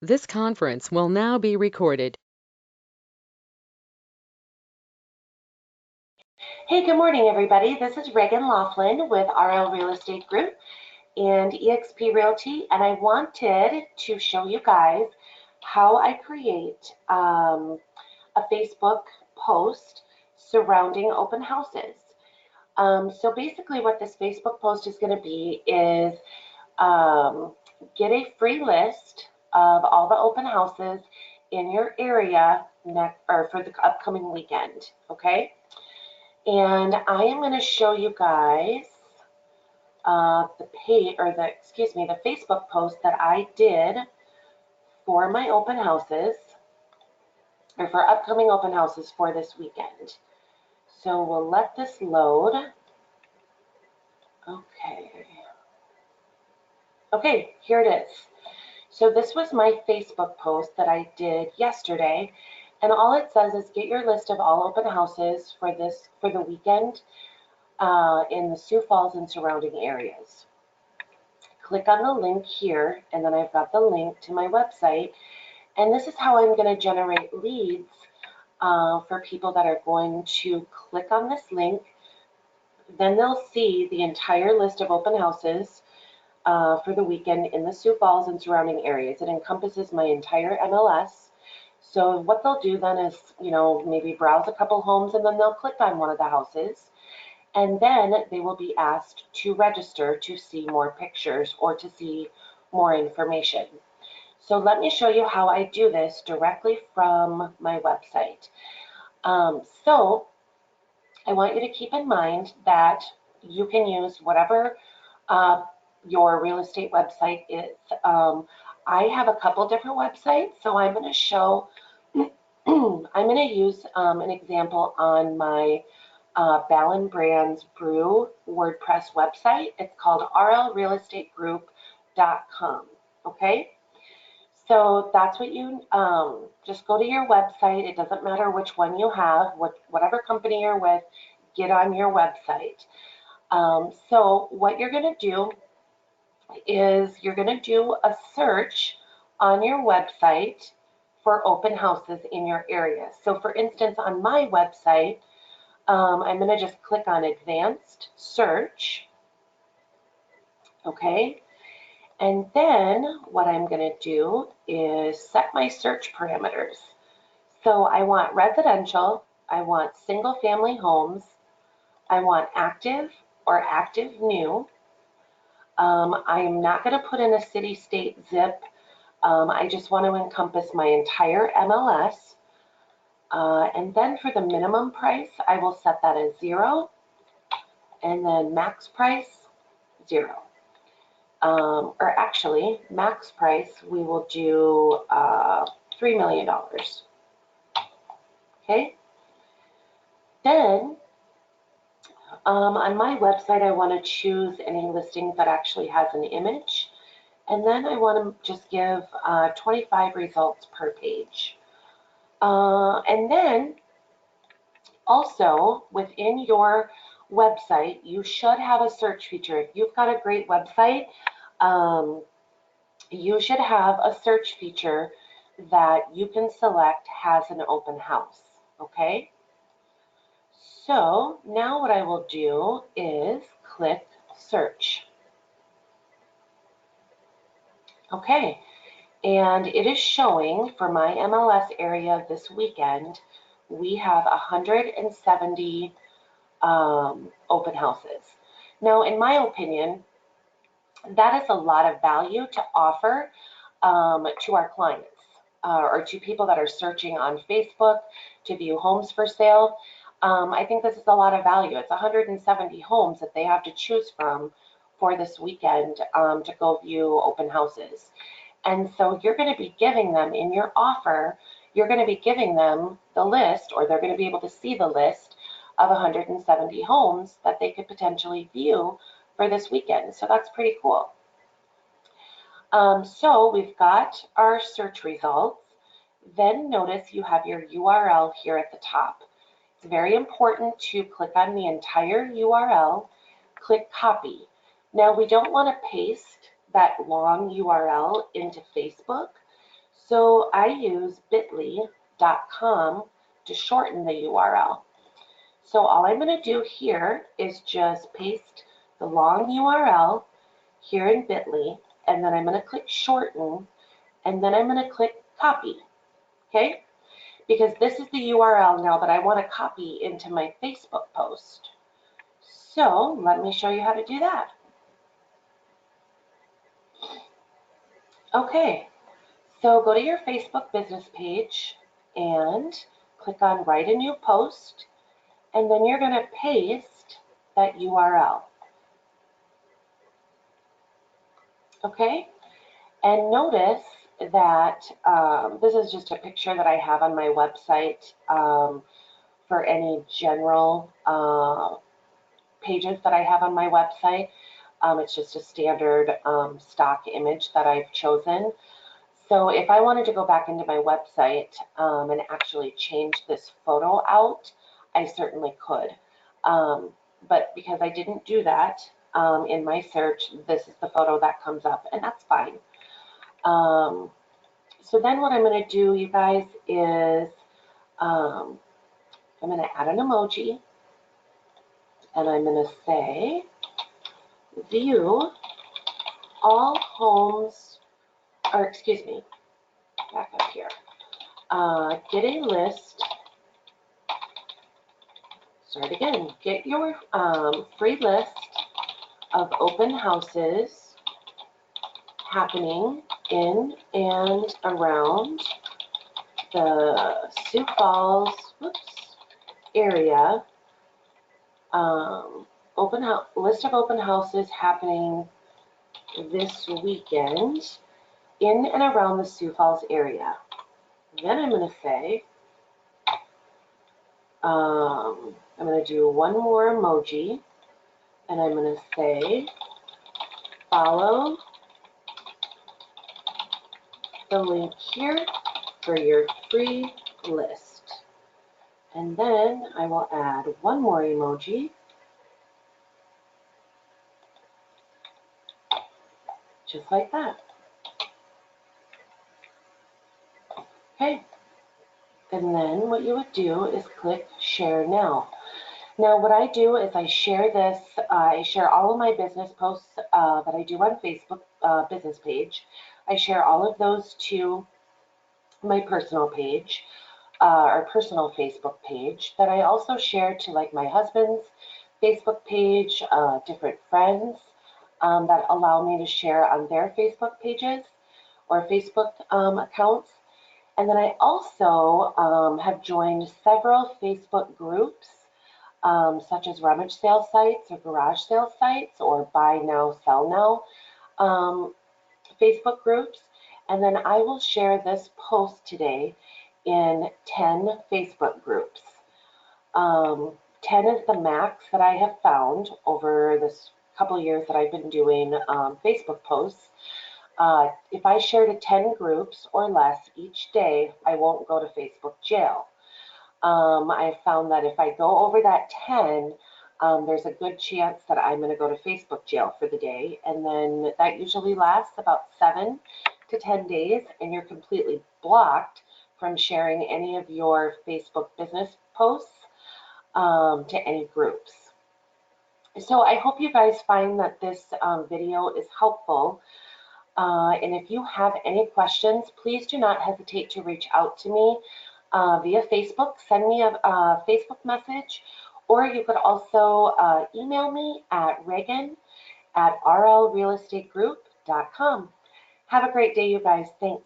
This conference will now be recorded. Hey, good morning, everybody. This is Reagan Laughlin with RL Real Estate Group and eXp Realty, and I wanted to show you guys how I create a Facebook post surrounding open houses. So basically what this Facebook post is going to be is get a free list of all the open houses in your area for the upcoming weekend, okay? And I am going to show you guys the Facebook post that I did for my open houses, or for upcoming open houses for this weekend. So we'll let this load. Okay, here it is. So this was my Facebook post that I did yesterday, and all it says is get your list of all open houses for the weekend in the Sioux Falls and surrounding areas. Click on the link here, and then I've got the link to my website, and this is how I'm going to generate leads for people that are going to click on this link. Then they'll see the entire list of open houses for the weekend in the Sioux Falls and surrounding areas. It encompasses my entire MLS. So what they'll do then is, maybe browse a couple homes, and then they'll click on one of the houses, and then they will be asked to register to see more pictures or to see more information. So let me show you how I do this directly from my website. So I want you to keep in mind that you can use whatever your real estate website is. I have a couple different websites, so I'm going to show, I'm going to use an example on my Ballin Brands Brew WordPress website. It's called rlrealestategroup.com. Okay, so that's what you just go to your website. It doesn't matter which one you have, whatever company you're with, get on your website. So what you're going to do is you're going to do a search on your website for open houses in your area. So for instance, on my website, I'm going to just click on advanced search. Okay. And then what I'm going to do is set my search parameters. So I want residential, I want single family homes, I want active or active new. I am not going to put in a city, state, zip. I just want to encompass my entire MLS. And then for the minimum price, I will set that as 0. And then max price, 0. Or actually, max price, we will do $3 million. Okay? Then, on my website, I want to choose any listings that actually has an image. And then I want to just give 25 results per page. And then also within your website, you should have a search feature. If you've got a great website, you should have a search feature that you can select has an open house. Okay? So now what I will do is click search. Okay, and it is showing for my MLS area this weekend, we have 170 open houses. Now, in my opinion, that is a lot of value to offer to our clients or to people that are searching on Facebook to view homes for sale. I think this is a lot of value. It's 170 homes that they have to choose from for this weekend to go view open houses. And so you're going to be giving them in your offer, you're going to be giving them the list, or they're going to be able to see the list of 170 homes that they could potentially view for this weekend. So that's pretty cool. So we've got our search results. Then notice you have your URL here at the top. It's very important to click on the entire URL, click copy. Now we don't want to paste that long URL into Facebook. So I use bit.ly.com to shorten the URL. So all I'm going to do here is just paste the long URL here in bit.ly, and then I'm going to click shorten, and then I'm going to click copy, okay? Because this is the URL now that I want to copy into my Facebook post. So let me show you how to do that. Okay, so go to your Facebook business page and click on write a new post, and then you're going to paste that URL. Okay, and notice that this is just a picture that I have on my website for any general pages that I have on my website. It's just a standard stock image that I've chosen. So if I wanted to go back into my website and actually change this photo out, I certainly could. But because I didn't do that in my search, this is the photo that comes up, and that's fine. So then what I'm going to do, you guys, is I'm going to add an emoji, and I'm going to say, view all homes, or excuse me, back up here. Get a list, start again, get your free list of open houses happening in and around the Sioux Falls area. List of open houses happening this weekend in and around the Sioux Falls area. Then I'm going to say, I'm going to do one more emoji, and I'm going to say, follow the link here for your free list. And then I will add one more emoji, just like that. Okay. And then what you would do is click share now. Now what I do is I share this, I share all of my business posts that I do on Facebook business page. I share all of those to my personal page, or personal Facebook page, that I also share to like my husband's Facebook page, different friends that allow me to share on their Facebook pages or Facebook accounts. And then I also have joined several Facebook groups, such as rummage sale sites or garage sale sites or buy now, sell now Facebook groups. And then I will share this post today in 10 Facebook groups. 10 is the max that I have found over this couple of years that I've been doing Facebook posts. If I share to 10 groups or less each day, I won't go to Facebook jail. I found that if I go over that 10, there's a good chance that I'm going to go to Facebook jail for the day. And then that usually lasts about 7 to 10 days, and you're completely blocked from sharing any of your Facebook business posts to any groups. So I hope you guys find that this video is helpful. And if you have any questions, please do not hesitate to reach out to me via Facebook. Send me a Facebook message, or you could also email me at reagan@rlrealestategroup.com. Have a great day, you guys. Thanks.